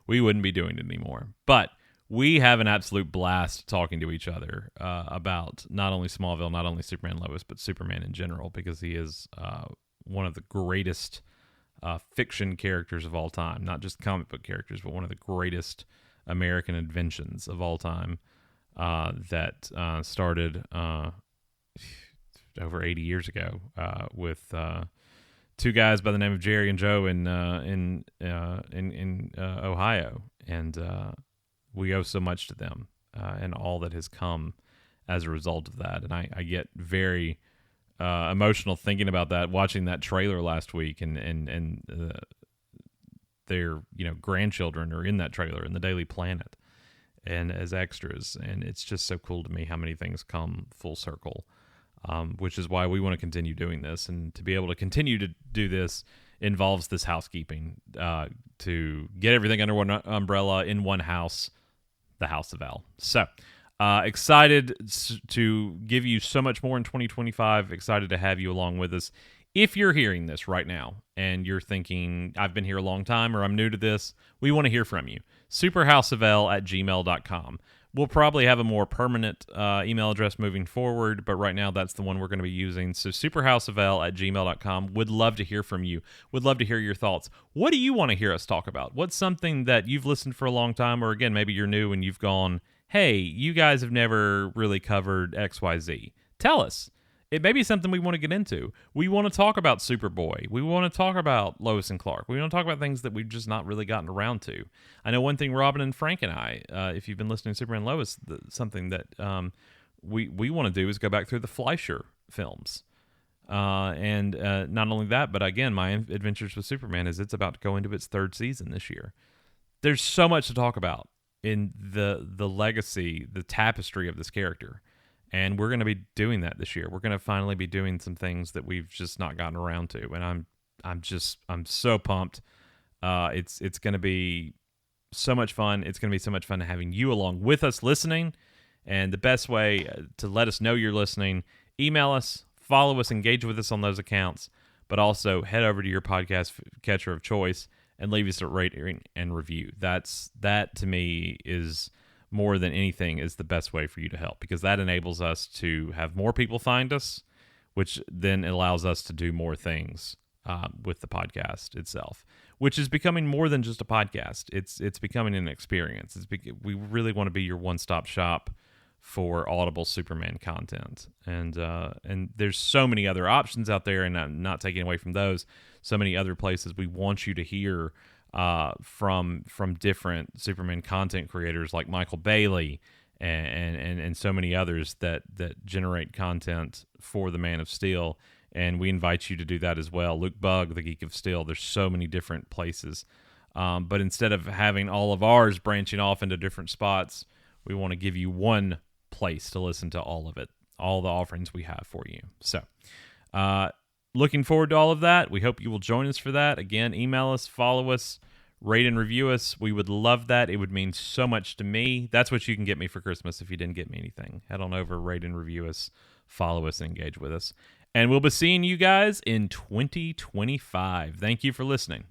we wouldn't be doing it anymore. But we have an absolute blast talking to each other about not only Smallville, not only Superman Lois, but Superman in general, because he is one of the greatest fiction characters of all time. Not just comic book characters, but one of the greatest American inventions of all time that started over 80 years ago with two guys by the name of Jerry and Joe in Ohio, and we owe so much to them and all that has come as a result of that. And I get very emotional thinking about that, watching that trailer last week, and their grandchildren are in that trailer in the Daily Planet and as extras, and it's just so cool to me how many things come full circle. Which is why we want to continue doing this, and to be able to continue to do this involves this housekeeping to get everything under one umbrella in one house, the House of L. So excited to give you so much more in 2025. Excited to have you along with us. If you're hearing this right now and you're thinking, I've been here a long time or I'm new to this, we want to hear from you. superhouseofl@gmail.com. We'll probably have a more permanent email address moving forward, but right now that's the one we're going to be using. So superhouseofl@gmail.com. Would love to hear from you. Would love to hear your thoughts. What do you want to hear us talk about? What's something that you've listened for a long time, or again, maybe you're new and you've gone, hey, you guys have never really covered XYZ. Tell us. It may be something we want to get into. We want to talk about Superboy. We want to talk about Lois and Clark. We want to talk about things that we've just not really gotten around to. I know one thing Robin and Frank and I, if you've been listening to Superman and Lois, something that we want to do is go back through the Fleischer films. And not only that, but again, My Adventures with Superman it's about to go into its third season this year. There's so much to talk about in the legacy, the tapestry of this character. And we're going to be doing that this year. We're going to finally be doing some things that we've just not gotten around to, and I'm so pumped. It's going to be so much fun. It's going to be so much fun having you along with us listening. And the best way to let us know you're listening, email us, follow us, engage with us on those accounts, but also head over to your podcast catcher of choice and leave us a rating and review. That to me is more than anything is the best way for you to help, because that enables us to have more people find us, which then allows us to do more things with the podcast itself, which is becoming more than just a podcast. It's becoming an experience. We really want to be your one-stop shop for Audible Superman content, and there's so many other options out there, and I'm not taking away from those. So many other places we want you to hear from different Superman content creators like Michael Bailey and so many others that generate content for the Man of Steel, and we invite you to do that as well. Luke Bugg, the Geek of Steel. There's so many different places, but instead of having all of ours branching off into different spots, we want to give you one place to listen to all of it, all the offerings we have for you. So looking forward to all of that. We hope you will join us for that. Again, email us, follow us, rate and review us. We would love that. It would mean so much to me. That's what you can get me for Christmas if you didn't get me anything. Head on over, rate and review us, follow us, and engage with us. And we'll be seeing you guys in 2025. Thank you for listening.